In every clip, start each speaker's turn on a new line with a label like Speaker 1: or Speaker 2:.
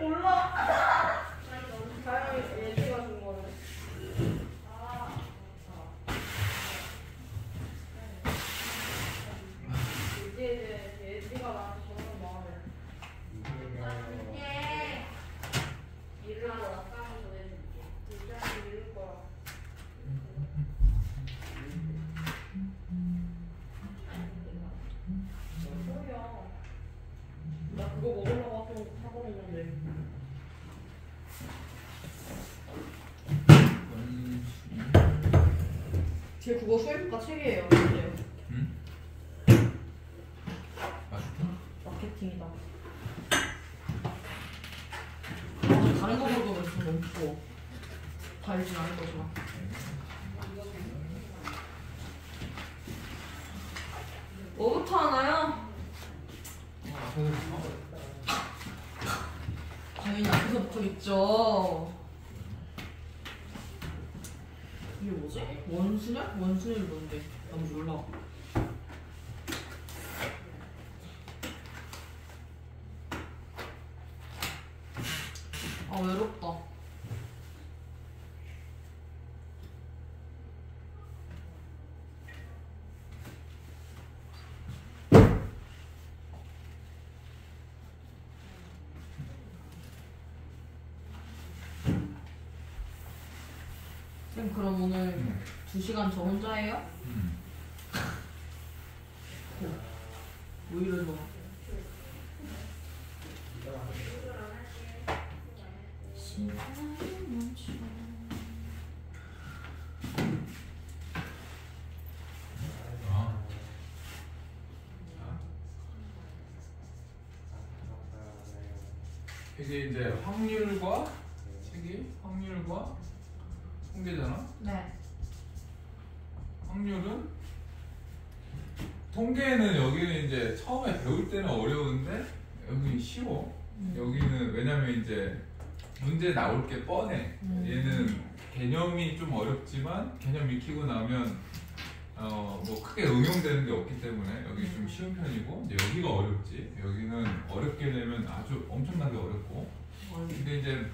Speaker 1: 몰라. 다행히 예지가 준 거네. 예지가 나한테 저런 마음을. 일을 하러 나가면 전해줄게. 일자리 이룰 거야. 뭐야? 나 그거 먹으려고 사고 있는데. 제 그거 수입과 책이에요. 근데.
Speaker 2: 응? 맛있다.
Speaker 1: 마케팅이다. 다른 거 먹으면 좀 너무 커. 달진 않을 거지만. 뭐부터 하나요? 당연히 앞에서부터겠죠. 이게 뭐지? 원수냐? 원수는 뭔데? 난 몰라. 아 외롭다. 쌤 그럼 오늘 2시간 저 혼자 해요? 왜 이러노?
Speaker 2: 이게 이제 확률과 책이 확률과 통계잖아.
Speaker 1: 네.
Speaker 2: 확률은 통계는 여기는 이제 처음에 배울 때는 어려운데 여기 쉬워. 여기는 왜냐면 이제 문제 나올 게 뻔해. 얘는 개념이 좀 어렵지만 개념 익히고 나면 뭐 크게 응용되는 게 없기 때문에 여기 좀 쉬운 편이고 이제 여기가 어렵지. 여기는 어렵게 되면 아주 엄청나게 어렵고. 근데 이제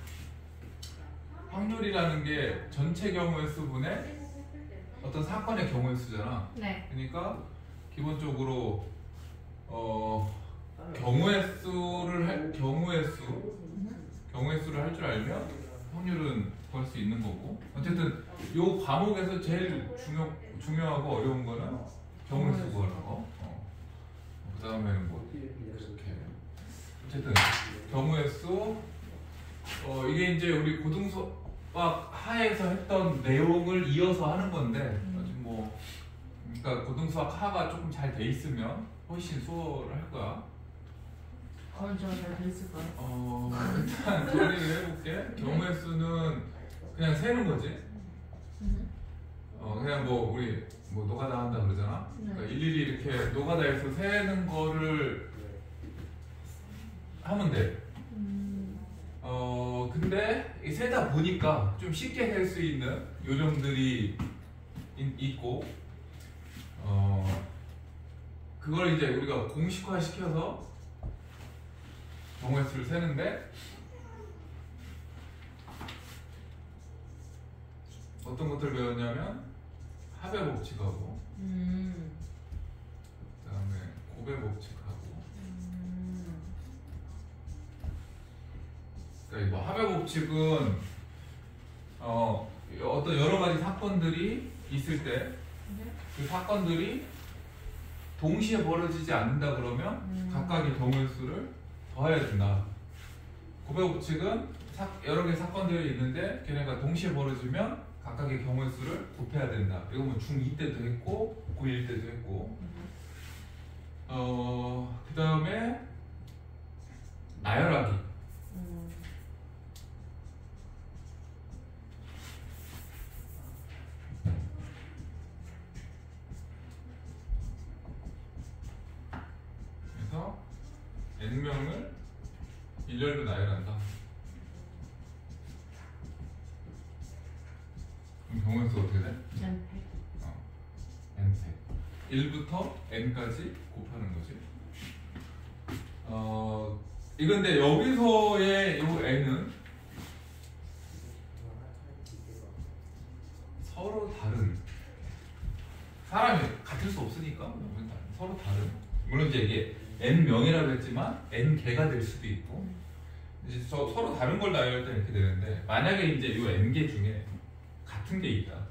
Speaker 2: 확률이라는 게 전체 경우의 수분의 어떤 사건의 경우의 수잖아.
Speaker 1: 네.
Speaker 2: 그러니까 기본적으로 경우의 수를 할 줄 알면 확률은 구할 수 있는 거고. 어쨌든 요 과목에서 제일 중요하고 어려운 거는 경우의 수 구하는 거. 그 다음에는 뭐 이렇게 어쨌든 경우의 수. 이게 이제 우리 고등수학 하에서 했던 내용을 이어서 하는 건데 아직 뭐 그러니까 고등수학 하가 조금 잘 돼 있으면 훨씬 수월할 거야.
Speaker 1: 과연 제가 잘 돼 있을까요?
Speaker 2: 일단 정리를 해볼게. 경우의 수는 그냥 세는 거지. 그냥 뭐 우리 뭐 노가다 한다 그러잖아. 그러니까 일일이 이렇게 노가다에서 세는 거를 하면 돼. 근데 세다 보니까 좀 쉽게 셀 수 있는 요점들이 있고, 그걸 이제 우리가 공식화 시켜서 경우의 수를 세는데 어떤 것들 배웠냐면 합의 법칙하고 그다음에 곱의 법칙하고. 그러니까 뭐 합의 법칙은 어떤 여러 가지 사건들이 있을 때 그 사건들이 동시에 벌어지지 않는다 그러면 각각의 경우의 수를 더해야 된다. 곱의 법칙은 여러 개의 사건들이 있는데 걔네가 동시에 벌어지면 각각의 경우의 수를 곱해야 된다. 이거 뭐 중2 때도 했고 고1 때도 했고. 그 다음에 나열하기. 그래서 n명을 일렬로 나열한다. 그럼 경우의 수 어떻게 돼? n팩. 1부터 n까지 곱하는 거지. 이건데 여기서의 요 n명이라고 했지만 n개가 될 수도 있고 이제 서로 다른 걸 나열할 때 이렇게 되는데 만약에 이제 이 n개 중에 같은 게 있다.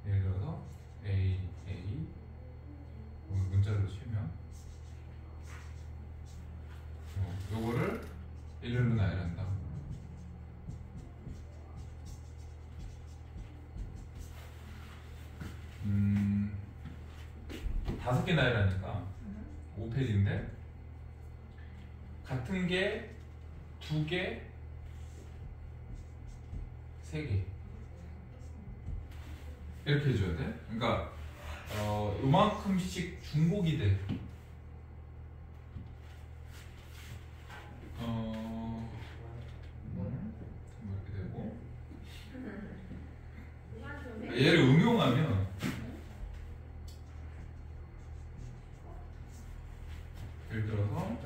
Speaker 2: 예를 들어서 A 문자로 치면 요거를 일렬로 나열한다. 다섯 개 나열하니까 5페이지인데 같은 게 2개, 3개 이렇게 해줘야 돼. 그러니까 요만큼씩 중복이 돼. 이렇게 되고 얘를 응용하면 예를 들어서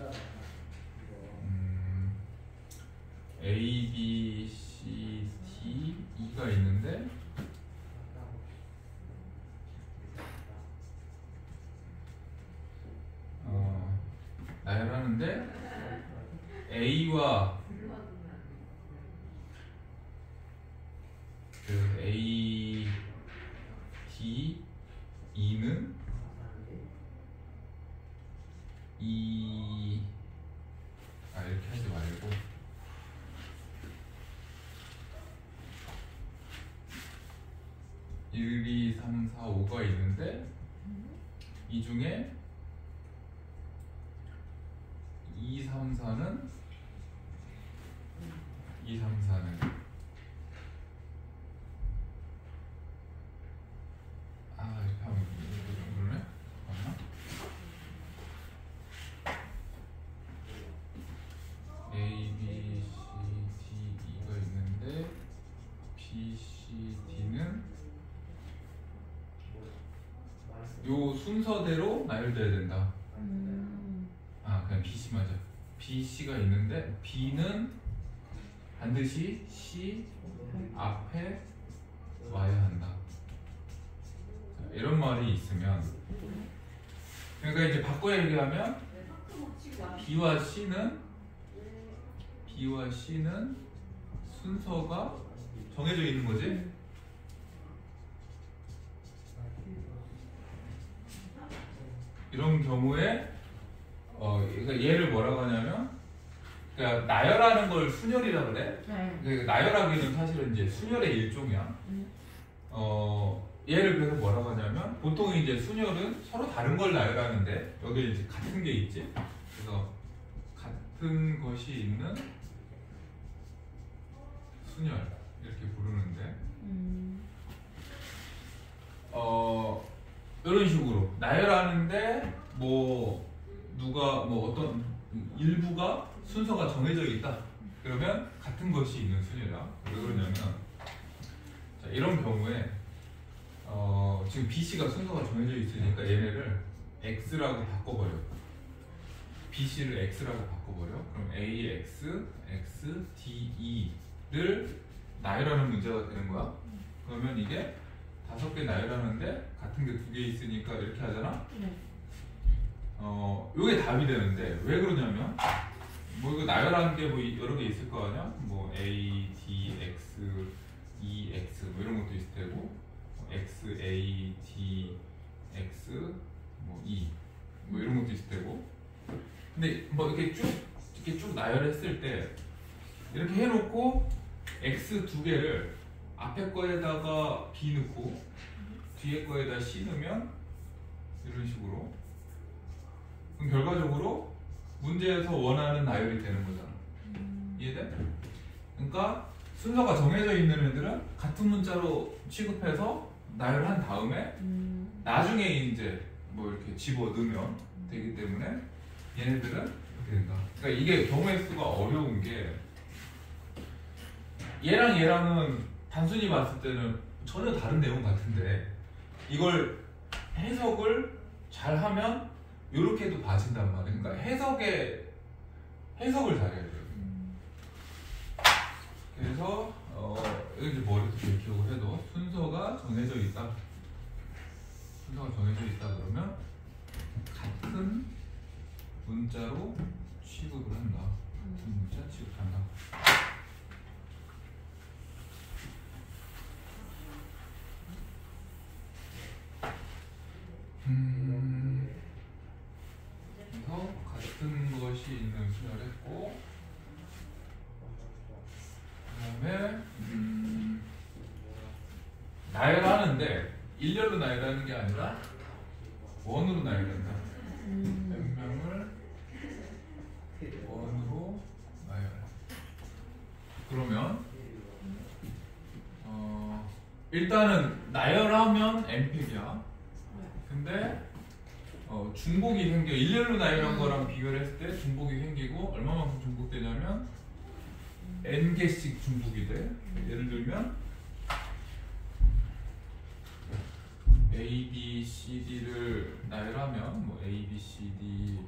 Speaker 2: A, B, C, D, E가 있는데 나열하는데 A와 그 A, D, E는 이렇게 하지 말고 (1, 2, 3, 4, 5가) 있는데 이 중에 2, 3, 4는 이렇게 하면 그러네? 맞나? A, B, C, D, E가 있는데 B, C, D는 요 순서대로 나열돼야 된다. 그냥 B, C 맞아. B, C가 있는데 B는 반드시 C 앞에 와야 한다. 이런 말이 있으면 그러니까 이제 바꿔 얘기하면 B와 C는 순서가 정해져 있는 거지. 이런 경우에 그러니까 얘를 뭐라고 하냐면 그러니까 나열하는 걸 순열이라 그래. 그러니까 나열하기는 사실은 이제 순열의 일종이야. 얘를 그래서 뭐라고 하냐면 보통 이제 순열은 서로 다른 걸 나열하는데 여기 이제 같은 게 있지. 그래서 같은 것이 있는 순열 이렇게 부르는데 이런 식으로 나열하는데 누가 어떤 일부가 순서가 정해져 있다. 그러면 같은 것이 있는 순열이야. 왜 그러냐면 자, 이런 경우에 지금 BC가 순서가 정해져 있으니까 얘네를 X라고 바꿔버려. BC를 X라고 바꿔버려. 그럼 AX, X, DE를 나열하는 문제가 되는 거야. 그러면 이게 5개 나열하는데 같은 게 2개 있으니까 이렇게 하잖아. 요게 답이 되는데 왜 그러냐면 이거 나열하는 게 여러 개 있을 거 아니야? A, D, X, E, X 이런 것도 있을 테고 X, A, D, X, E 이런 것도 있을 테고 근데 이렇게 쭉 나열했을 때 이렇게 해놓고 X 2개를 앞에 거에다가 B 넣고 뒤에 거에다 C 넣으면 이런 식으로 그럼 결과적으로 문제에서 원하는 나열이 되는 거잖아. 이해돼? 그러니까 순서가 정해져 있는 애들은 같은 문자로 취급해서 나열한 다음에 나중에 이제 이렇게 집어 넣으면 되기 때문에 얘네들은 이렇게 된다. 그러니까 이게 경우의 수가 어려운 게 얘랑 얘랑은 단순히 봤을 때는 전혀 다른 내용 같은데 이걸 해석을 잘 하면 이렇게도 봐진단 말이야. 그러니까 해석을 잘해야 돼요. 그래서 이제 머리도 잘 기억을 해도 순서가 정해져 있다. 순서가 정해져 있다 그러면 같은 문자 문자로 취급을 한다. 같은 문자 취급한다. 그래서 같은 것이 있는 순열했고, 그다음에 나열하는데 일렬로 나열하는 게 아니라 원으로 나열한다. 몇명을 원으로 나열해. 그러면 일단은 나열하면 n팩이야. 근데 중복이 생겨. 일렬로 나열한 거랑 비교를 했을 때 중복이 생기고 얼마만큼 중복되냐면 n개씩 중복이 돼. 예를 들면 A, B, C, D를 나열하면 뭐 A, B, C, D,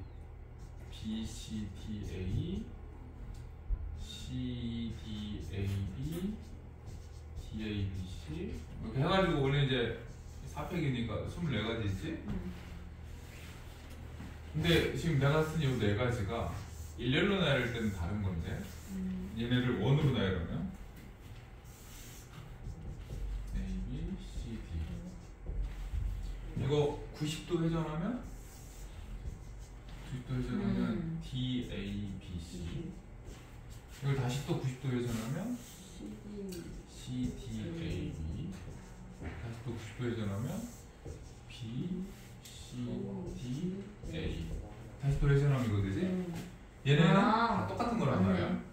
Speaker 2: B, C, D, A, C, D, A, B, D, A, B, C 이렇게 해가지고 원래 이제 4팩이니까 24가지지. 근데 지금 내가 쓴 이 4가지가 일렬로 나열할 때는 다른 건데 얘네를 원으로 나열하면 A, B, C, D 이거 90도 회전하면 D, A, B, C 이걸 다시 또 90도 회전하면 C, D, A, B 다시 또 90도 회전하면 B, C, D, A 다시 또 회전하면 이거 되지? 얘네는 다 똑같은 거란 말이야.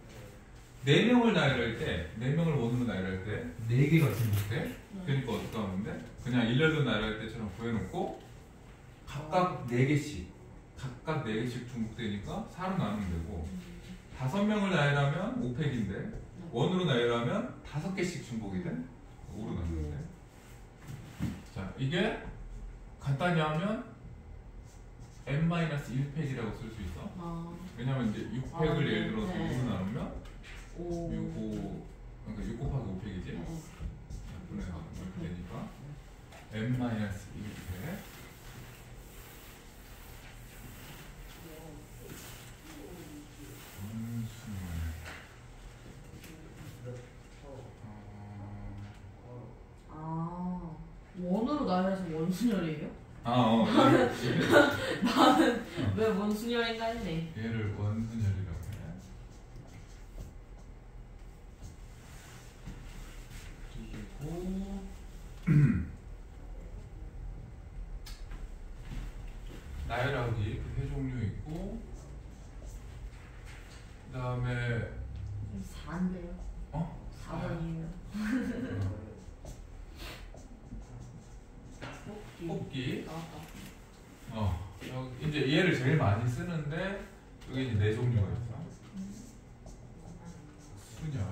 Speaker 2: 4명을 나열할 때, 4명을 원으로 나열할 때 4개가 중복돼. 그러니까 어떻게 하면 돼? 그냥 일렬로 나열할 때처럼 구해놓고 각각 4개씩 중복되니까 4로 나누면 되고 5명을 나열하면 5팩인데 원으로 나열하면 5개씩 중복이 돼. 5로 나누면 돼. 자, 이게 간단히 하면 n-1팩이라고 쓸 수 있어. 왜냐면 이제 6팩을 예를 들어서 5로 나누면 6, 그러니까 6 곱하기 5팩이지? 분의 이렇게 되니까 n-1팩
Speaker 1: 원으로 나열해서 원순열이에요? 나는 왜 원순열인가 했네.
Speaker 2: 얘를 원순열이라고 해. 그리고 나열하기 세 종류 있고 그 다음에
Speaker 1: 4인데요? 4번이에요.
Speaker 2: 뽑기.
Speaker 1: 나왔다.
Speaker 2: 이제 얘를 제일 많이 쓰는데 여기 이제 4종류가 있어. 순열.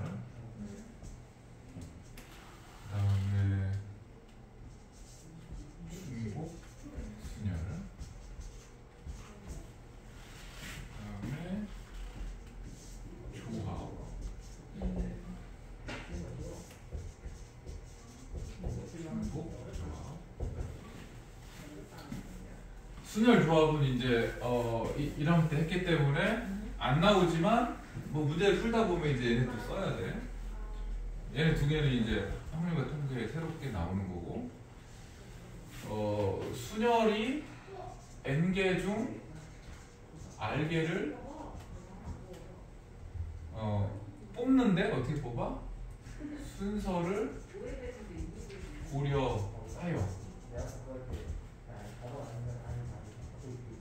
Speaker 2: 그다음에 중복 순열. 그다음에 조합. 중복 조합. 순열 조합은 이제 1학년 때 했기 때문에 안 나오지만 뭐 문제를 풀다 보면 이제 얘네 또 써야 돼. 얘네 두 개는 이제 확률과 통계에 새롭게 나오는 거고 순열이 n개 중 r개를 뽑는데 어떻게 뽑아? 순서를 고려하여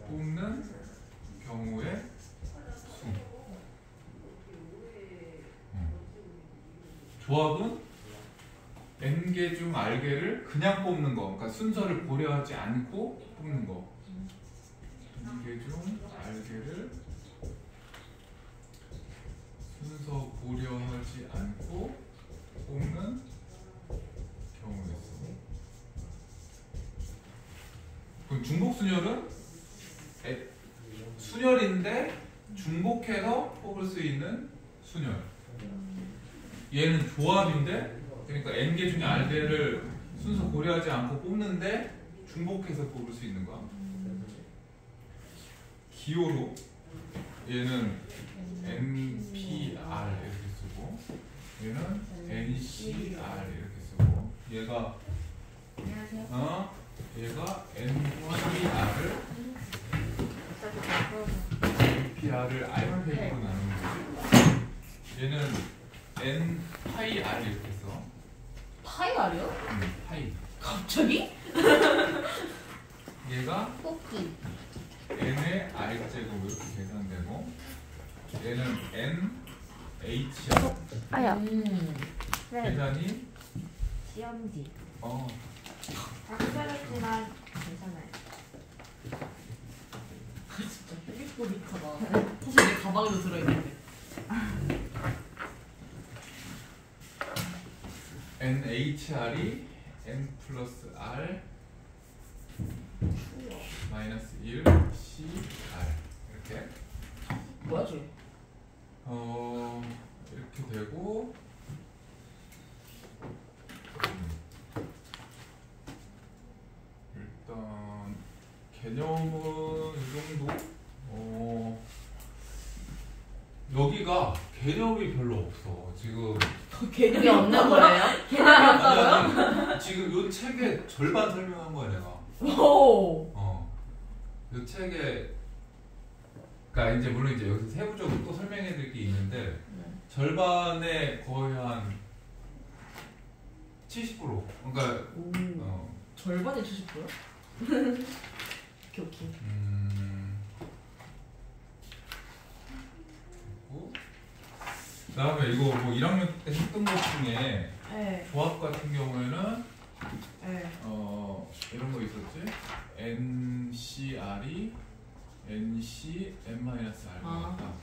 Speaker 2: 뽑는 경우의 수. 조합은 n개 중 r개를 그냥 뽑는 거, 그러니까 순서를 고려하지 않고 뽑는 거. n개 중 r개를 순서 고려하지 않고 뽑는 경우의 수. 그럼 중복순열은 순열인데 중복해서 뽑을 수 있는 순열. 얘는 조합인데, 그러니까 n개 중에 r개를 순서 고려하지 않고 뽑는데 중복해서 뽑을 수 있는 거야. 기호로 얘는 NPR 이렇게 쓰고 얘는 NCR 이렇게 쓰고 얘가
Speaker 3: 안녕하세요.
Speaker 2: 얘가 NPR을 R팩으로 나누는 거지. 얘는 N 파이 R 이렇게 써.
Speaker 1: 파이 알이요?
Speaker 2: 파이.
Speaker 1: 갑자기?
Speaker 2: 얘가
Speaker 3: 뽑기.
Speaker 2: N의 R제곱 이렇게 계산되고 얘는 N HR
Speaker 3: 아야.
Speaker 1: 네.
Speaker 2: 계산이
Speaker 3: 시험지. 작별했지만 괜찮아요.
Speaker 1: 진짜 삐빅꼬빅하다. 사실 내 가방에도 들어있는데.
Speaker 2: NHR이 N 플러스 R 마이너스 1 CR 이렇게
Speaker 1: 뭐야 쟤?
Speaker 2: 이렇게 되고 일단 개념은 이 정도. 여기가 개념이 별로 없어 지금.
Speaker 1: 개념이 없는 거예요? 개념이 없다고요?
Speaker 2: 아니, 지금 요 책의 절반 설명한 거야 내가.
Speaker 1: 오.
Speaker 2: 요 책에 그러니까 이제 물론 이제 여기서 세부적으로 또 설명해 드릴 게 있는데 절반에 거의 한 70%. 그러니까
Speaker 1: 오. 절반이 70%요? 오케이.
Speaker 2: 그다음에 이거 뭐 1학년 때 했던 것 중에
Speaker 1: 네.
Speaker 2: 조합 같은 경우에는
Speaker 1: 네.
Speaker 2: 이런 거 있었지? NCR이 NC N-R 같다.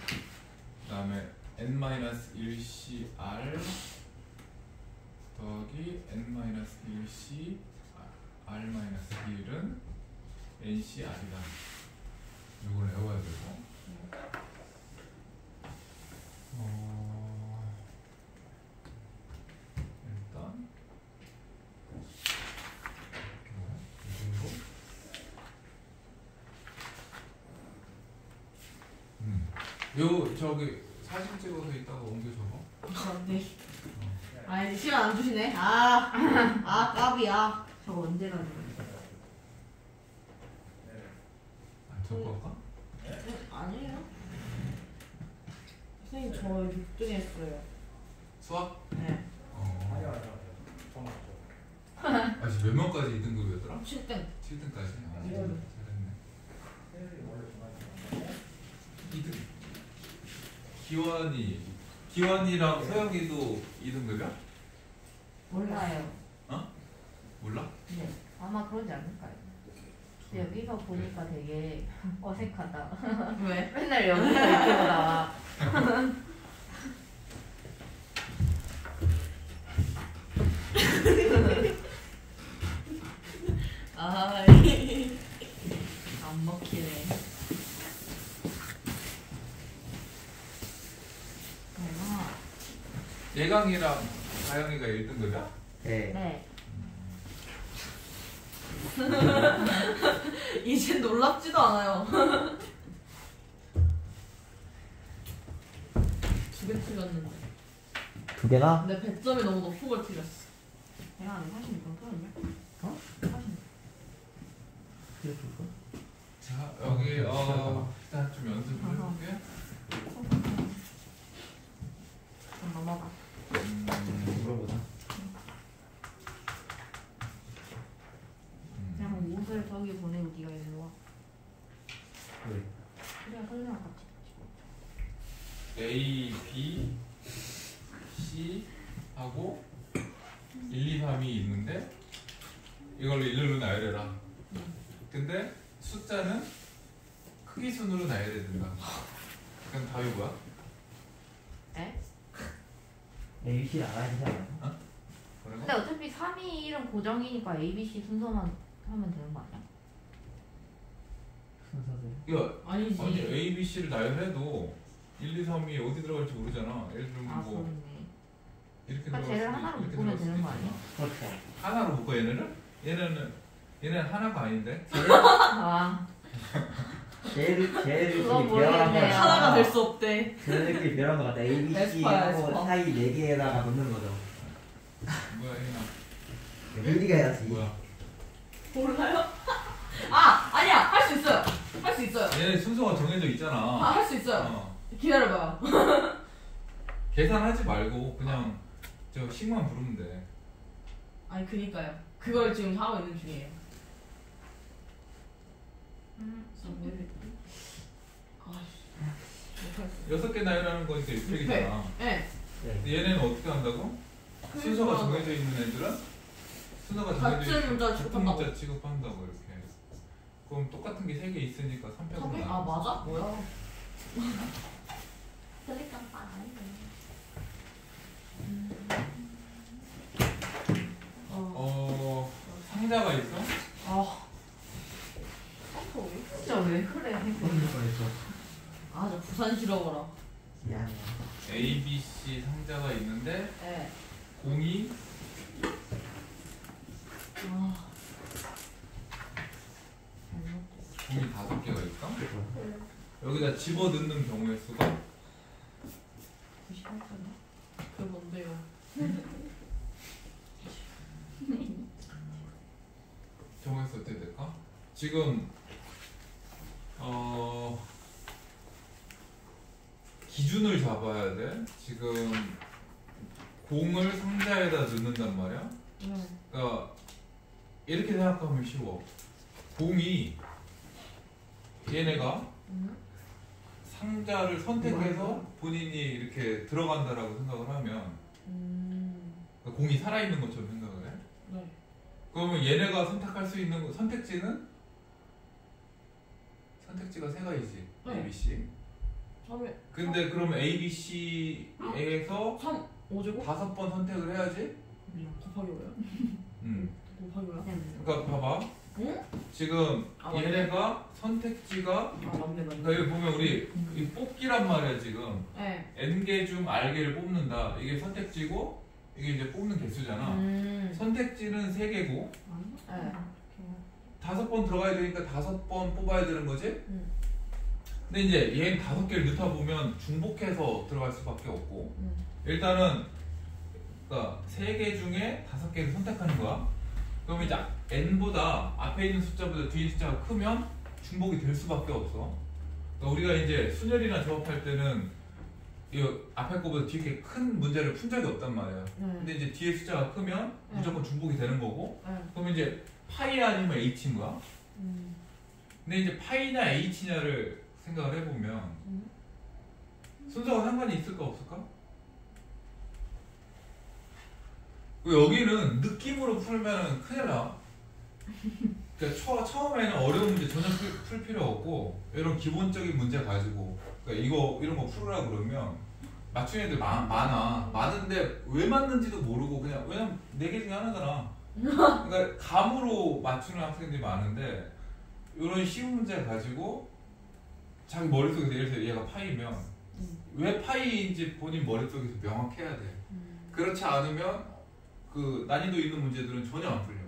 Speaker 2: 그다음에 N-1CR 더하기 N-1C R-1은 NCR이다. 이걸 외워야 되고. 일단 이 정도. 요 저기 사진 찍어서 이따가 옮겨 적어.
Speaker 1: 네. 아 이제 시간 안 주시네. 아 까비야.
Speaker 3: 저거 언제 가는 거예요?
Speaker 2: 안 적어갈까?
Speaker 1: 아니에요. 선생님 저 6등에 했어요.
Speaker 2: 수학?
Speaker 1: 네.
Speaker 2: 지금 몇 명까지 2등급이었더라?
Speaker 1: 7등.
Speaker 2: 7등까지?
Speaker 1: 네.
Speaker 2: 잘했네. 2등. 기환이랑 서영이도 2등급이야?
Speaker 3: 몰라요.
Speaker 2: 몰라?
Speaker 3: 네. 아마 그러지 않을까요? 근데 여기서 보니까 되게 어색하다.
Speaker 1: 왜?
Speaker 3: 맨날 여기서 이렇게 나와.
Speaker 1: 안 먹히네.
Speaker 2: 예강이랑 가영이가 1등급이야?
Speaker 4: 네.
Speaker 3: 네.
Speaker 1: 이제 놀랍지도 않아요. 2개 틀렸는데.
Speaker 4: 2개나?
Speaker 1: 근데 100점이 너무 높은 걸 틀렸어.
Speaker 3: 내가 안 사실 정도는요?
Speaker 4: 어?
Speaker 3: 사실.
Speaker 2: 자 여기 일단 좀 연습을 해볼게.
Speaker 3: 좀 넘어가.
Speaker 4: 물어보자.
Speaker 3: 그냥 옷을 저기 보내고 네가 일로 와.
Speaker 4: 왜?
Speaker 3: 그래야 설명 같이.
Speaker 2: A, B, C 하고 1, 2, 3이 있는데 이걸로 일렬로 나열해라. 근데 숫자는 크기 순으로 나열해야 된다. 그럼 답이 뭐야?
Speaker 3: 에?
Speaker 4: ABC를 알아야 되지 않아요?
Speaker 2: 뭐라고?
Speaker 3: 근데 어차피 3, 2, 1은 고정이니까 A, B, C 순서만 하면 되는 거 아니야?
Speaker 4: 순서대로.
Speaker 2: 야,
Speaker 1: 아니지.
Speaker 2: 아니 A, B, C를 나열해도 1, 2, 3이 어디 들어갈지 모르잖아. 예를 들면
Speaker 3: 아,
Speaker 2: 뭐
Speaker 3: 그렇네.
Speaker 2: 이렇게
Speaker 3: 그러니까
Speaker 2: 들어갈
Speaker 3: 쟤를
Speaker 2: 수도
Speaker 3: 하나로
Speaker 2: 이렇게
Speaker 3: 묶으면
Speaker 2: 들어갈 수도
Speaker 3: 되는 거
Speaker 2: 있잖아.
Speaker 4: 그렇죠.
Speaker 2: 하나로 묶어 얘네는? 얘는 하나가 아닌데?
Speaker 3: 아,
Speaker 4: 쟤들끼리
Speaker 3: 그거
Speaker 4: 배열한
Speaker 3: 모르겠네요.
Speaker 4: 거
Speaker 1: 하나가 될 수 없대.
Speaker 4: 쟤들끼리 배열한 거 같아. A, B, C
Speaker 1: 에스파야,
Speaker 4: 하고
Speaker 1: 에스파.
Speaker 4: 사이 4개에다가 넣는 거죠.
Speaker 2: 뭐야 혜인아?
Speaker 4: 혜리가 해야지.
Speaker 2: 뭐야?
Speaker 1: 몰라요? 아 아니야 할 수 있어요. 할 수 있어요.
Speaker 2: 얘네 순서가 정해져 있잖아.
Speaker 1: 아 할 수 있어요.
Speaker 2: 어.
Speaker 1: 기다려봐요.
Speaker 2: 계산하지 말고 그냥 저 식만 부르면 돼.
Speaker 1: 아니 그니까요. 그걸 지금 하고 있는 중이에요. 아씨.
Speaker 2: 6개 나열하는 거니까 6팩이잖아.
Speaker 1: 네.
Speaker 4: 네.
Speaker 2: 얘네는 어떻게 한다고? 순서가 정해져 있는 애들은 순서가 정해져
Speaker 1: 같은
Speaker 2: 있는
Speaker 1: 문자
Speaker 2: 같은
Speaker 1: 취급한다고.
Speaker 2: 문자 취급한다고 이렇게. 그럼 똑같은 게 3개 있으니까 3팩으로
Speaker 1: 아 맞아? 뭐야?
Speaker 3: 텔레깜빵 아니네.
Speaker 2: 상자가 있어?
Speaker 1: 아.
Speaker 3: 진짜 왜 그래?
Speaker 1: 아, 저 부산 싫어버라.
Speaker 4: 미안해.
Speaker 2: A, B, C 상자가 있는데
Speaker 1: 네.
Speaker 2: 공이
Speaker 1: 아.
Speaker 2: 공이 5개가 있다? 여기다 집어넣는 경우의 수가
Speaker 1: 98점이요? 그게 뭔데요?
Speaker 2: 경우의 수 어떻게 될까? 지금 기준을 잡아야 돼. 지금 공을 상자에다 넣는단 말이야.
Speaker 1: 네.
Speaker 2: 그러니까 이렇게 생각하면 쉬워. 공이 얘네가 상자를 선택해서 본인이 이렇게 들어간다라고 생각을 하면 그러니까 공이 살아있는 것처럼 생각을 해.
Speaker 1: 네.
Speaker 2: 그러면 얘네가 선택할 수 있는 선택지가 3가지지.
Speaker 1: 네.
Speaker 2: A, B, C.
Speaker 1: 3에
Speaker 2: 근데 그러면 A, B, C에서
Speaker 1: 3 5제곱?
Speaker 2: 5번 선택을 해야지.
Speaker 1: 곱하기 5요? 곱하기 5야?
Speaker 2: 그러니까 봐봐.
Speaker 1: 응?
Speaker 2: 지금
Speaker 1: 아, 맞네.
Speaker 2: 얘네가 선택지가
Speaker 1: 아 맞네 맞네.
Speaker 2: 그러니까 여기 보면 우리 이 뽑기란 말이야 지금.
Speaker 1: 네.
Speaker 2: N개 중 R개를 뽑는다. 이게 선택지고 이게 이제 뽑는 개수잖아. 선택지는 3개고
Speaker 1: 네.
Speaker 2: 5번 들어가야 되니까 5번 뽑아야 되는 거지?
Speaker 1: 음.
Speaker 2: 근데 이제 얘는 5개를 넣다 보면 중복해서 들어갈 수밖에 없고 일단은 그러니까 3개 중에 5개를 선택하는 거야. 그럼 이제 n보다 앞에 있는 숫자보다 뒤에 있는 숫자가 크면 중복이 될 수밖에 없어. 그러니까 우리가 이제 순열이나 조합할 때는 이 앞에 거보다 뒤에 큰 문제를 푼 적이 없단 말이야. 근데 이제 뒤에 숫자가 크면 무조건 중복이 되는 거고. 그럼 이제 파이 아니면 h인 거야. 근데 이제 파이냐 h냐를 생각을 해보면 순서가 상관이 있을까 없을까? 여기는 느낌으로 풀면 큰일 나. 그러니까 처음에는 어려운 문제 전혀 풀 필요 없고 이런 기본적인 문제 가지고 그러니까 이런 거 풀으라 그러면 맞춘 애들 많은데 왜 맞는지도 모르고 그냥 왜냐면 4개 중에 하나잖아. 그러니까 감으로 맞추는 학생들이 많은데 이런 쉬운 문제 가지고 자기 머릿속에서 예를 들어 얘가 파이면 왜 파이인지 본인 머릿속에서 명확해야 돼. 그렇지 않으면 그 난이도 있는 문제들은 전혀 안 풀려.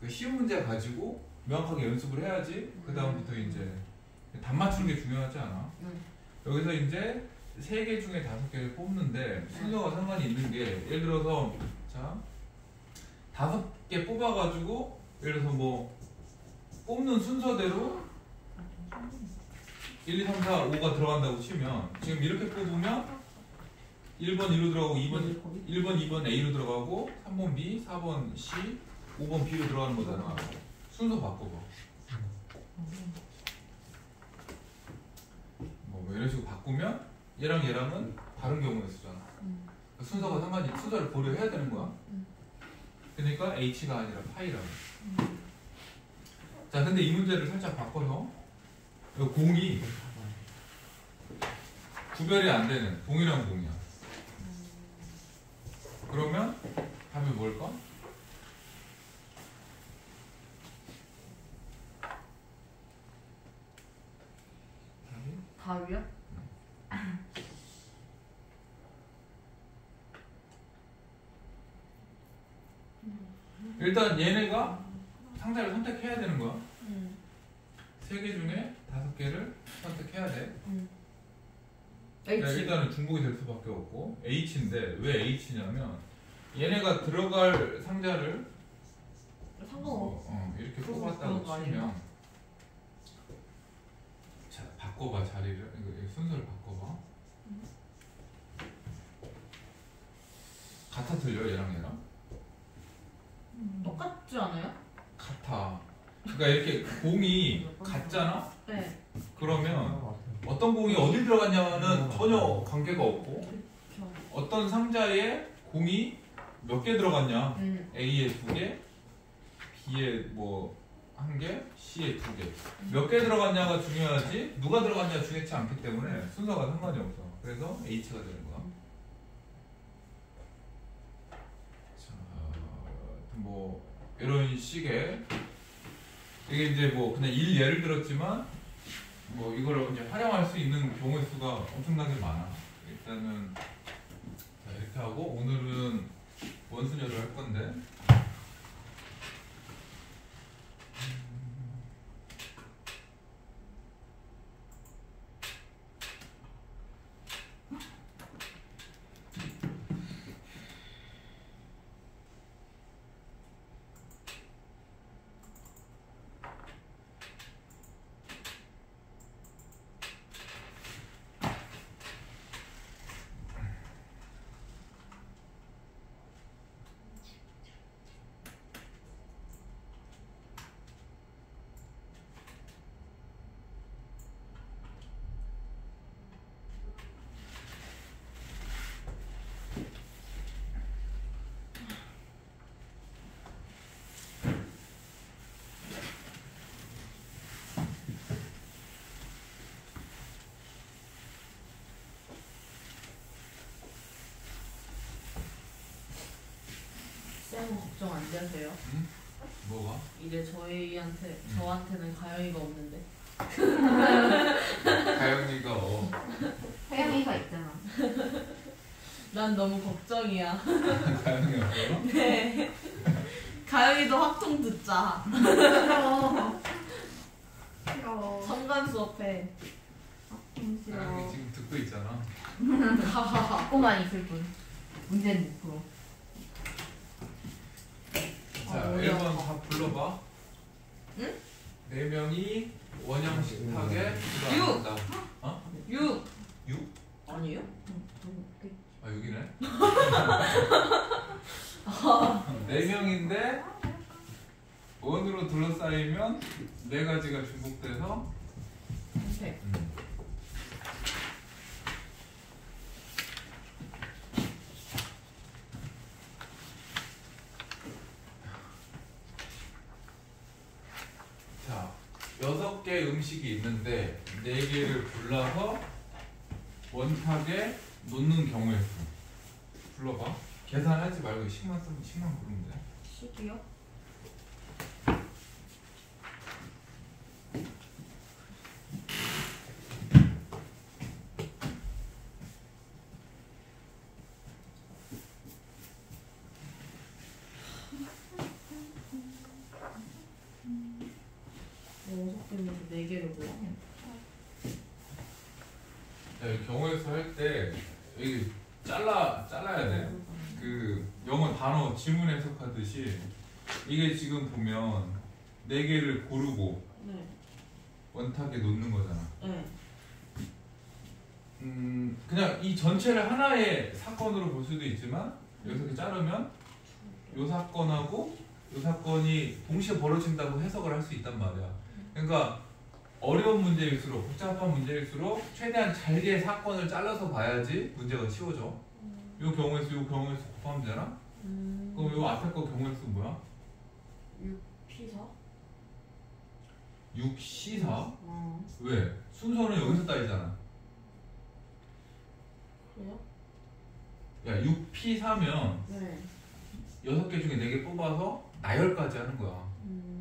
Speaker 2: 그 쉬운 문제 가지고 명확하게 연습을 해야지 그 다음부터 이제 답 맞추는 게 중요하지 않아. 여기서 이제 3개 중에 5개를 뽑는데 순서가 상관이 있는 게 예를 들어서 자 5개 뽑아가지고 예를 들어서 뭐 뽑는 순서대로 1, 2, 3, 4, 5가 들어간다고 치면 지금 이렇게 뽑으면 1번 2로 들어가고 1번 2번 A로 들어가고 3번 B, 4번 C, 5번 B로 들어가는 거잖아. 순서 바꿔봐. 뭐 이런 식으로 바꾸면 얘랑 얘랑은 다른 경우에 쓰잖아. 순서가 순서를 고려해야 되는 거야. 그러니까 H가 아니라 파이라고. 자, 근데 이 문제를 살짝 바꿔서 공이 구별이 안 되는 동일한 공이야. 그러면 답이 뭘까?
Speaker 1: 답이요?
Speaker 2: 일단 얘네가 상자를 선택해야 되는 거야. 3개 중에 5개를 선택해야 돼.
Speaker 1: H.
Speaker 2: 일단은 중복이 될 수밖에 없고 H인데 왜 H냐면 얘네가 들어갈 상자를
Speaker 1: 상관없어.
Speaker 2: 이렇게
Speaker 1: 그런
Speaker 2: 뽑았다고
Speaker 1: 거
Speaker 2: 치면
Speaker 1: 아닌가?
Speaker 2: 자 바꿔봐 자리를 이거 순서를 바꿔봐. 같아 틀려 얘랑
Speaker 1: 똑같지 않아요?
Speaker 2: 같아. 그러니까 이렇게 공이 같잖아.
Speaker 1: 네.
Speaker 2: 그러면 어떤 공이 어디 들어갔냐는 전혀 관계가 없고
Speaker 1: 그렇죠.
Speaker 2: 어떤 상자에 공이 몇 개 들어갔냐 A에 2개, B에 뭐 1개, C에 2개 몇 개 들어갔냐가 중요하지 누가 들어갔냐 중요치 않기 때문에 순서가 상관이 없어. 그래서 H가 되는 거야. 자, 뭐 이런 식의 이게 이제 뭐 그냥 예를 들었지만 뭐 이거를 이제 활용할 수 있는 경우의 수가 엄청나게 많아. 일단은 자, 이렇게 하고 오늘은 원순열을 할 건데
Speaker 1: 쌤은 걱정 안 되세요?
Speaker 2: 뭐가?
Speaker 1: 이제 저한테는 가영이가 없는데.
Speaker 2: 가영이가
Speaker 3: 혜영이가 있잖아.
Speaker 1: 난 너무 걱정이야.
Speaker 2: 가영이 없어요?
Speaker 1: 네. 가영이도 합동 듣자.
Speaker 3: 싫어. 싫어.
Speaker 1: 성간 수업해.
Speaker 3: 싫어.
Speaker 2: 가영이 지금 듣고 있잖아.
Speaker 3: 듣고만 있을 뿐. 문제는 6%.
Speaker 2: 자,
Speaker 1: 어려워.
Speaker 2: 1번 다 불러봐.
Speaker 1: 응?
Speaker 2: 4명이 원형 식탁에 들어앉는다. 어?
Speaker 1: 6.
Speaker 2: 6?
Speaker 1: 아니에요?
Speaker 2: 아 6이네. 4명인데 원으로 둘러싸이면 4가지가 중복돼서
Speaker 1: 선택.
Speaker 2: 자, 6개 음식이 있는데 4개를 골라서 원탁에 놓는 경우의 수. 불러봐. 계산하지 말고 10만 쓰면 10만 부르면 돼.
Speaker 1: 10이요? 여섯 개면 4개를 뭐야?
Speaker 2: 자, 이 경우의 수 할 때 여기 잘라야 돼. 그 영어 단어 지문 해석하듯이 이게 지금 보면 4개를 고르고
Speaker 1: 네.
Speaker 2: 원탁에 놓는 거잖아.
Speaker 1: 네.
Speaker 2: 그냥 이 전체를 하나의 사건으로 볼 수도 있지만 여기서 이렇게 자르면 이 사건하고 이 사건이 동시에 벌어진다고 해석을 할 수 있단 말이야. 그러니까 어려운 문제일수록 복잡한 문제일수록 최대한 잘게 사건을 잘라서 봐야지 문제가 쉬워져. 요 경우의 수 곱하면 되잖아? 그럼 요 앞에 거 경우의 수 뭐야?
Speaker 1: 6P4?
Speaker 2: 6C4? 왜? 순서는 여기서 따지잖아.
Speaker 1: 그래요?
Speaker 2: 야 6P4면
Speaker 1: 네.
Speaker 2: 6개 중에 4개 뽑아서 나열까지 하는 거야.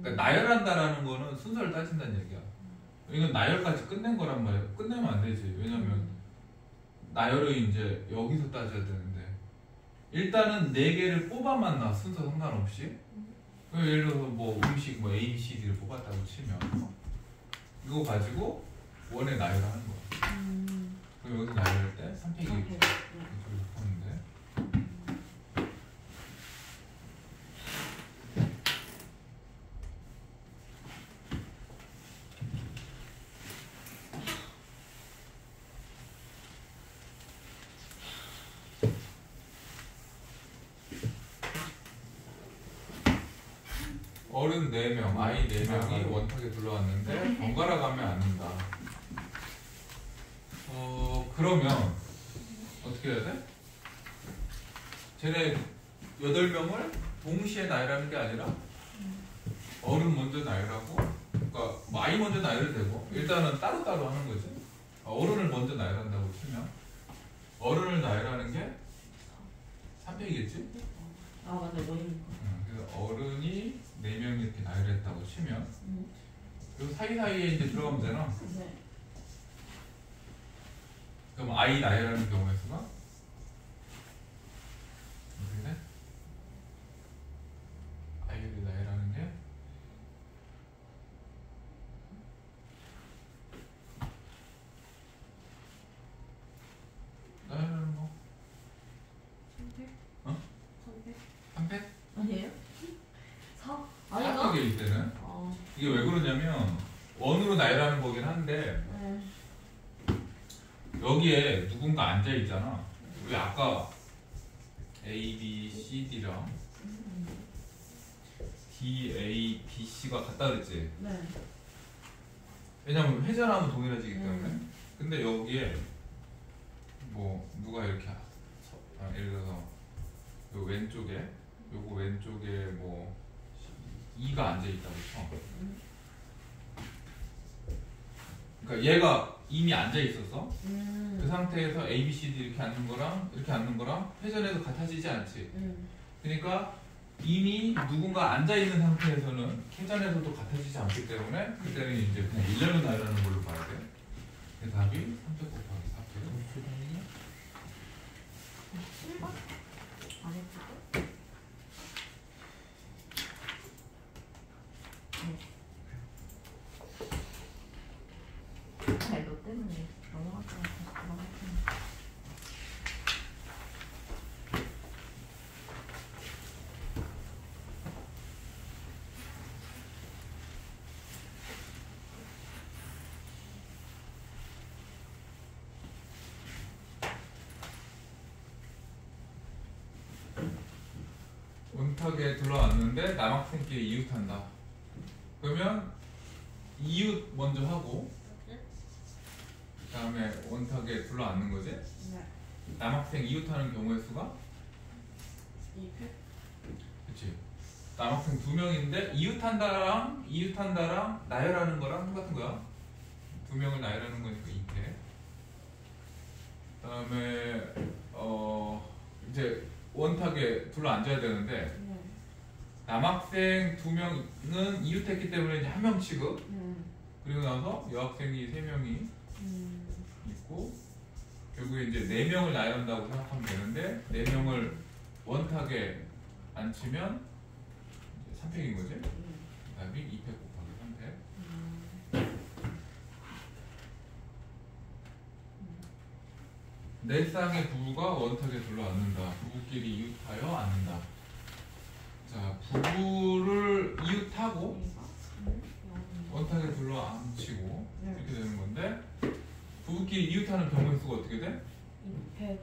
Speaker 2: 그러니까 나열한다라는 거는 순서를 따진다는 얘기야. 이건 나열까지 끝낸 거란 말이야. 끝내면 안 되지. 왜냐면 나열은 이제 여기서 따져야 되는데 일단은 4개를 뽑아만 놔. 순서 상관없이. 예를 들어서 뭐 음식 뭐 A, B, C, D를 뽑았다고 치면 이거 가지고 원의 나열을 하는 거야. 그럼 여기서 나열할 때 3팩이 있죠. 이쪽에서 푸는데 어른 4명, 아이 4명이 원탁에 들어왔는데 번갈아 가면 앉는다. 그러면 어떻게 해야 돼? 쟤네 8명을 동시에 나열하는 게 아니라 어른 먼저 나열하고, 그러니까 뭐 아이 먼저 나열이 되고 일단은 따로따로 하는 거지. 어른을 먼저 나열한다고 치면 어른을 나열하는 게 300이겠지?
Speaker 1: 아 맞네 뭐입니까?
Speaker 2: 그래서 어른이 4명 이렇게 나열했다고 치면 요 사이사이에 이제 들어가면 되나?
Speaker 1: 네.
Speaker 2: 그럼 아이 나열하는 경우의 수가 어떻게 돼? 아이를 나열하는 게 나열하는 거
Speaker 1: 선택?
Speaker 2: 어?
Speaker 1: 선택?
Speaker 2: 3팩?
Speaker 1: 아니에요? 4? 아닌가?
Speaker 2: 4팩일 때는 이게 왜 그러냐면 원으로 나열하는 거긴 한데
Speaker 1: 네.
Speaker 2: 여기에 누군가 앉아 있잖아. 우리 아까 A, B, C, D랑 D, A, B, C가 같다 그랬지?
Speaker 1: 네.
Speaker 2: 왜냐면 회전하면 동일해지기 때문에. 근데 여기에 뭐 누가 이렇게 예를 들어서 요 왼쪽에 요거 왼쪽에 뭐 E가 앉아 있다고 쳐. 그러니까 얘가 이미 앉아 있었어. 그 상태에서 A, B, C, D 이렇게 앉는 거랑 이렇게 앉는 거랑 회전해도 같아지지 않지. 그러니까 이미 누군가 앉아 있는 상태에서는 회전해서도 같아지지 않기 때문에 그때는 이제 그냥 일렬로 나열하는 걸로 봐야 돼. 그 답이 300 곱하기 4팩.
Speaker 3: 7번? 안 했지? 네, 너 때문에 넘어갔잖아. 다시 돌아갔잖아.
Speaker 2: 원탁에 들어왔는데 남학생끼리 이웃한다. 그러면 이웃 먼저 하고 그 다음에 원탁에 들어앉는 거지.
Speaker 1: 네.
Speaker 2: 남학생 이웃하는 경우의 수가
Speaker 1: 2팩?
Speaker 2: 그치. 남학생 2명인데 이웃한다랑 나열하는 거랑 똑같은 거야. 2명을 나열하는 거니까 2패. 그 다음에 이제 원탁에 둘러앉아야 되는데
Speaker 1: 네.
Speaker 2: 남학생 2명은 이웃했기 때문에 이제 1명 취급.
Speaker 1: 네.
Speaker 2: 그리고 나서 여학생이 3명이 있고 결국에 이제 4명을 나열한다고 생각하면 되는데 4명을 원탁에 앉히면 3팩인 거지. 답이 2팩 곱하기 3팩. 네 쌍의 부부가 원탁에 둘러앉는다. 부부끼리 이웃하여 앉는다. 자, 부부를 이웃하고 원탁에 둘러앉히고 이렇게 되는 건데 부부끼리 이웃하는 경우의 수가 어떻게 돼?
Speaker 1: 2팩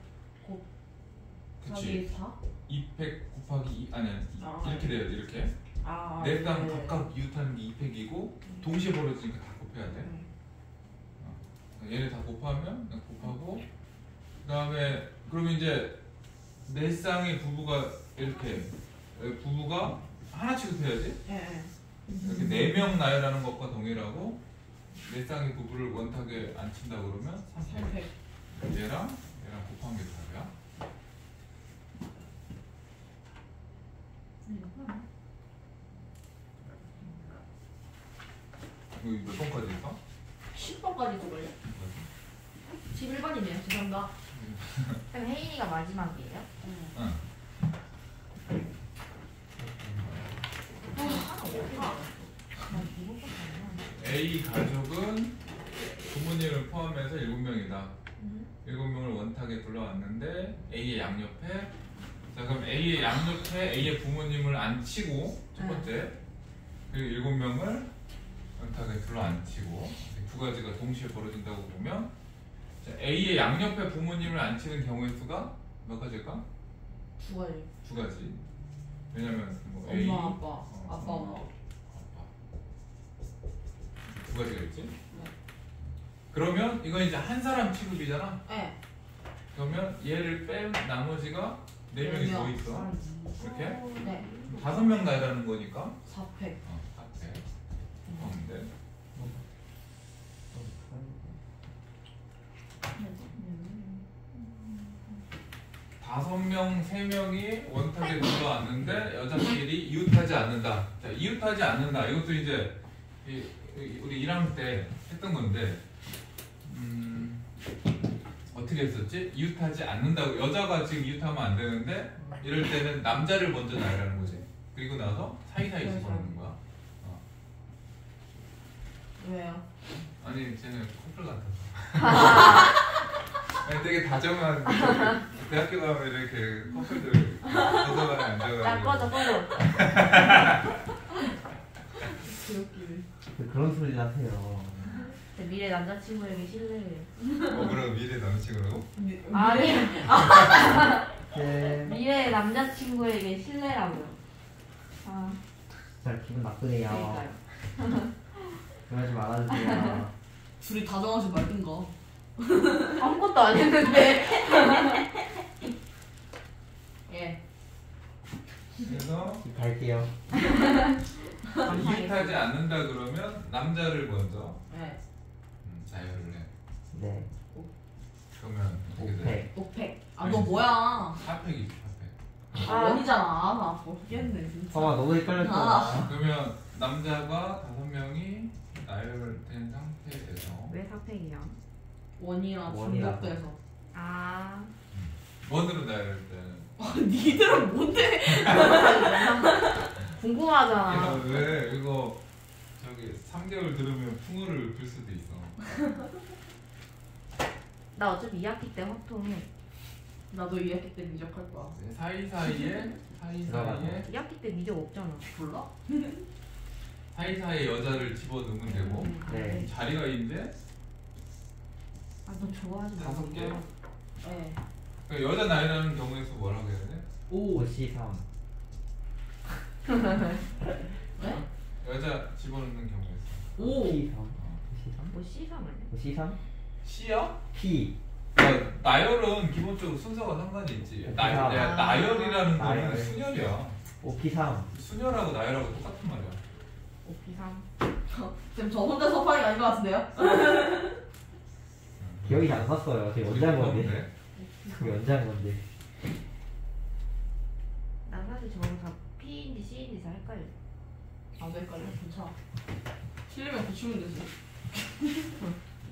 Speaker 2: 그치.
Speaker 1: 곱하기 4?
Speaker 2: 2팩 곱하기 2 아니 이렇게 돼요. 이렇게
Speaker 1: 아,
Speaker 2: 네 쌍
Speaker 1: 네.
Speaker 2: 각각 이웃하는 게 2팩이고 동시에 벌어지니까 다 곱해야 돼. 얘를 다 곱하면 곱하고 그 다음에 그러면 이제 네 쌍의 부부가 이렇게 부부가 하나 취급해야지.
Speaker 1: 네.
Speaker 2: 이렇게 4명 나열하는 것과 동일하고 네 쌍의 부부를 원탁에 앉힌다 그러면 3팩. 얘랑 곱한 게 답이야. 이거 몇 번까지 있어?
Speaker 1: 10번까지 찍을래? 11번이네요. 죄송합니다.
Speaker 3: 그럼 혜인이가 마지막이에요?
Speaker 2: 응.
Speaker 3: 하나 어디가? 나 이거밖에 안 나왔네.
Speaker 2: A 가족은 7명을 원탁에 둘러왔는데 A의 양옆에, 자 그럼 A의 양옆에 A의 부모님을 앉히고 첫 번째, 그리고 7명을 원탁에 둘러앉히고, 두 가지가 동시에 벌어진다고 보면, 자, A의 양옆에 부모님을 앉히는 경우의 수가 몇 가지일까?
Speaker 1: 두 가지.
Speaker 2: 두 가지. 왜냐면 뭐
Speaker 1: 엄마,
Speaker 2: A,
Speaker 1: 아빠, 아빠, 엄마.
Speaker 2: 두 가지가 있지? 그러면 이건 이제 한 사람 취급이잖아.
Speaker 1: 네.
Speaker 2: 그러면 얘를 뺀 나머지가 4명이 더 있어. 이렇게?
Speaker 1: 네.
Speaker 2: 5명 나이라는 거니까
Speaker 1: 4팩.
Speaker 2: 4팩 하면 돼. 5명, 3명이 원탁에 들어왔는데 여자끼리 이웃하지 않는다. 자, 이웃하지 않는다. 이것도 이제 우리 1학년 때 했던 건데, 어떻게 했었지? 이웃하지 않는다고. 여자가 지금 이웃하면 안 되는데 이럴 때는 남자를 먼저 나이라는 거지. 그리고 나서 사이사이 집어넣는 거야.
Speaker 1: 왜요?
Speaker 2: 아니 쟤는 커플 같아서. 아니, 되게 다정한 대학교 가면 이렇게 커플들 도서관에 앉아가지고.
Speaker 3: 야 꺼져 꺼져.
Speaker 1: 귀엽기네.
Speaker 4: 그런 소리 하세요.
Speaker 3: 미래 남자친구에게 실례해요.
Speaker 2: 그럼 미래 남친구라고?
Speaker 3: 아니
Speaker 4: 네.
Speaker 3: 미래 남자친구에게 실례라고요. 아
Speaker 4: 진짜 기분 나쁘네요.
Speaker 3: 그러니까요.
Speaker 4: 그러지 말아주세요.
Speaker 1: 둘이 다정하지 말든가.
Speaker 3: 아무것도 안 했는데. 예.
Speaker 2: 그래서
Speaker 4: 갈게요.
Speaker 2: 이웃하지 않는다 그러면 남자를 먼저
Speaker 1: 네.
Speaker 2: 자유를 해.
Speaker 4: 네.
Speaker 2: 그러면 어떻게 돼?
Speaker 4: 5팩.
Speaker 1: 5팩. 아, 너 뭐야?
Speaker 2: 4팩이지 4팩.
Speaker 1: 원이잖아. 나 모르겠네, 진짜.
Speaker 4: 봐봐 너무 헷갈렸다.
Speaker 2: 그러면 남자가 5명이 나열된 상태에서
Speaker 3: 왜 사팩이야?
Speaker 1: 원이랑
Speaker 4: 원이라고.
Speaker 1: 중복돼서.
Speaker 3: 아
Speaker 2: 원으로 나열할 때는
Speaker 1: 니들은 뭔데?
Speaker 3: 궁금하잖아.
Speaker 2: 얘가 왜 이거 저기 3개월 들으면 풍어를 불 수도 있어.
Speaker 3: 나 어차피 2학기 때 확통해.
Speaker 1: 나도 2학기 때 미적할 거야.
Speaker 2: 사이사이에
Speaker 3: 2학기 때 미적 없잖아.
Speaker 1: 몰라?
Speaker 2: 사이사이에 여자를 집어넣으면 되고,
Speaker 4: 네.
Speaker 2: 자리가 있는데
Speaker 3: 아너 좋아하지 마.
Speaker 2: 5개.
Speaker 1: 네.
Speaker 2: 그러니까 여자 나이라는 경우에서 뭐라고 해야 돼?
Speaker 4: 5C3.
Speaker 1: 네?
Speaker 2: 여자 집어넣는 경우에서.
Speaker 1: 오.
Speaker 4: C3.
Speaker 3: 뭐 C3 아니야?
Speaker 4: C3?
Speaker 2: C야?
Speaker 4: P.
Speaker 2: 그러니까 나열은 기본적으로 순서가 상관이 있지. 나열이라는 거는
Speaker 4: 나열.
Speaker 2: 순열이야.
Speaker 4: P3.
Speaker 2: 순열하고 나열하고 똑같은 말이야.
Speaker 3: O-P3.
Speaker 1: 지금 저 혼자 소파이 아닌 것 같은데요?
Speaker 4: 기억이 안 났어요. 되게 언제 한 건데.
Speaker 2: 그런데
Speaker 4: 그게 언제 한 건데.
Speaker 3: 난 사실 저거 다 P인지 C인지 다 헷갈려.
Speaker 1: 안 될까요? 괜찮아. 틀리면 고치면 되지.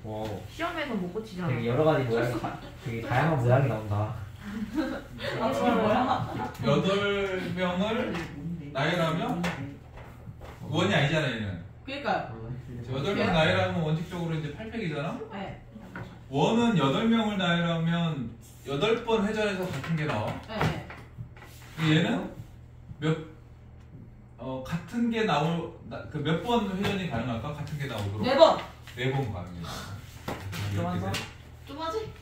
Speaker 4: 와우.
Speaker 3: 시험에서 못 고치잖아.
Speaker 4: 되게 여러 가지 모양이 되게 다양한 모양이 나온다.
Speaker 1: 아, 저거 뭐야?
Speaker 2: 8명을 나열하면 원이 아니잖아 얘는.
Speaker 1: 그니까요.
Speaker 2: 8명 나열하면 원칙적으로 이제 8팩이잖아.
Speaker 1: 네.
Speaker 2: 원은 8명을 나열하면 8번 회전해서 같은 게 나와.
Speaker 1: 네.
Speaker 2: 얘는 같은 게 그 몇 번 회전이 가능할까? 같은 게 나오도록
Speaker 1: 4번.
Speaker 2: 4번 가능해.
Speaker 4: 또 한 번?
Speaker 1: 좀 하지?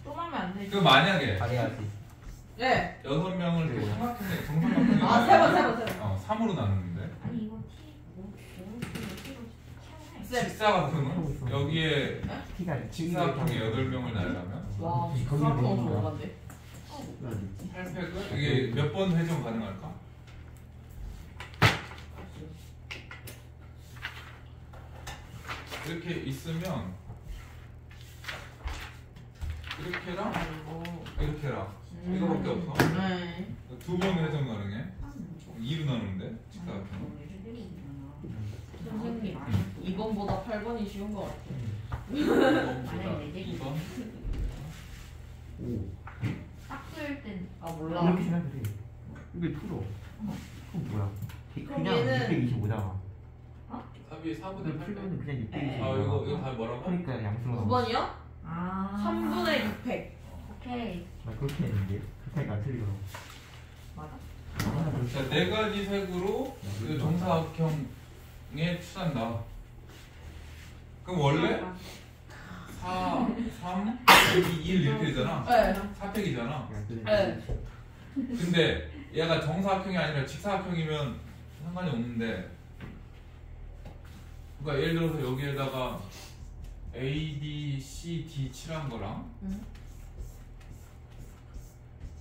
Speaker 3: 또 하면 안 되지.
Speaker 2: 그 만약에
Speaker 4: 잘해야지.
Speaker 1: 네.
Speaker 2: 6명을 이렇게 삼각형에 정삼각형에
Speaker 1: 아, 3번.
Speaker 2: 3으로 나누는데
Speaker 3: 아니 이거 T
Speaker 1: 쌤.
Speaker 2: 직사각형은 여기에
Speaker 4: T가
Speaker 2: 직사각형에 8명을 나열하면
Speaker 1: 와,
Speaker 4: 거기
Speaker 1: 수학하고
Speaker 4: 거기
Speaker 1: 들어간대.
Speaker 2: 8팩은 이게 몇 번 회전 가능할까? 이렇게 있으면 이렇게랑 이렇게랑 이거밖에 없어.
Speaker 1: 네.
Speaker 2: 2번 회전 가능해. 2로 나누는데 직사각형.
Speaker 1: 선생님, 2번보다 8번이 쉬운 것 같아요.
Speaker 2: 2번보다 2번.
Speaker 4: 오.
Speaker 3: 딱풀 땐.
Speaker 1: 아, 몰라.
Speaker 4: 이렇게 생각해. 이게 풀어. 그럼 뭐야?
Speaker 1: 그럼
Speaker 4: 그냥
Speaker 1: 얘는-
Speaker 4: 625잖아.
Speaker 2: 답이 4분의 8팩.
Speaker 4: 풀면 그냥 625.
Speaker 2: 아 이거 다 뭐라고?
Speaker 4: 그러니까 양수로.
Speaker 1: 9번이요?
Speaker 3: 아.
Speaker 1: 3분의 600.
Speaker 3: 오케이.
Speaker 4: 나 그렇게 했는데 그렇게 안 틀리더라고.
Speaker 3: 맞아.
Speaker 2: 자, 네 가지 색으로 그 정사각형에 칠한다. 그럼 원래 4, 3, 2, 1 이렇게 되잖아.
Speaker 1: 네.
Speaker 2: 4팩이잖아.
Speaker 1: 네.
Speaker 2: 근데 얘가 정사각형이 아니라 직사각형이면 상관이 없는데, 그러니까 예를 들어서 여기에다가 A, B, C, D 칠한 거랑
Speaker 3: 응.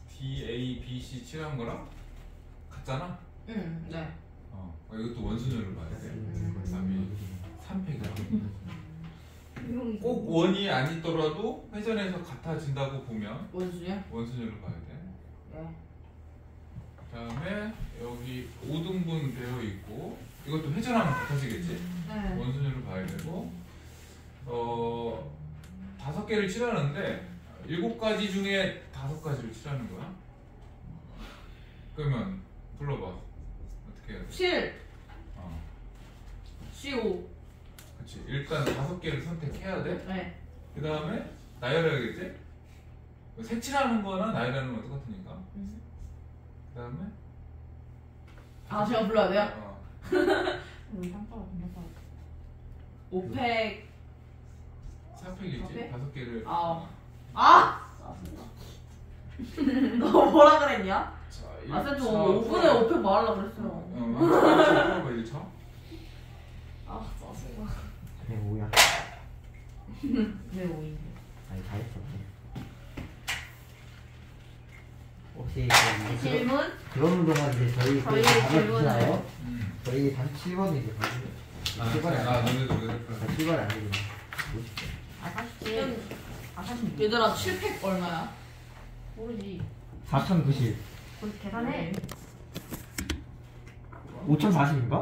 Speaker 2: D, A, B, C 칠한 거랑 같잖아.
Speaker 1: 응. 네.
Speaker 2: 이것도 원순열을 봐야 돼. 답이 3팩이야. 꼭 원이 아니더라도 회전에서 같아진다고 보면
Speaker 1: 원수요?
Speaker 2: 원순열을 봐야 돼.
Speaker 1: 네.
Speaker 2: 그다음에 여기 5등분 되어 있고, 이것도 회전하면 같아지겠지.
Speaker 1: 네.
Speaker 2: 원순열을 봐야 되고, 5개를 칠하는데 7가지 중에 5가지를 칠하는 거야. 그러면 불러봐. 어떻게 해야 돼?
Speaker 1: 7,
Speaker 2: 어,
Speaker 1: C5.
Speaker 2: 그렇지. 일단 5개를 선택해야 돼.
Speaker 1: 네.
Speaker 2: 그 다음에 나열해야겠지? 색칠하는 거나 나열하는 건 똑같으니까. 그 다음에
Speaker 1: 아, 제가 불러야 돼요?
Speaker 3: 우리 깜빡아 끝났다.
Speaker 1: 5팩.
Speaker 2: 4팩이지?
Speaker 1: 4팩?
Speaker 2: 5개를.
Speaker 1: 아. 아! 너 뭐라 그랬냐?
Speaker 2: 자,
Speaker 1: 아, 쌤, 저
Speaker 2: 1차
Speaker 1: 5분에 5팩 말하려고 그랬어요.
Speaker 2: 1차 1차.
Speaker 1: 아, 짜증나.
Speaker 4: 그래 뭐야?
Speaker 3: 왜 5인데?
Speaker 4: 아니 다 했어. 혹시
Speaker 3: 질문?
Speaker 4: 그러는 동안 이제 저희
Speaker 3: 저희
Speaker 4: 답을
Speaker 3: 질문을.
Speaker 4: 주시나요? 저희 단 7번은 이제 받으세요. 7번이
Speaker 2: 너네도 그래.
Speaker 4: 7번이 안 되구나. 50번.
Speaker 3: 아 47. 아 46.
Speaker 1: 얘들아, 7팩 얼마야?
Speaker 3: 모르지.
Speaker 4: 4090.
Speaker 3: 거기 계산해.
Speaker 4: 5040인가?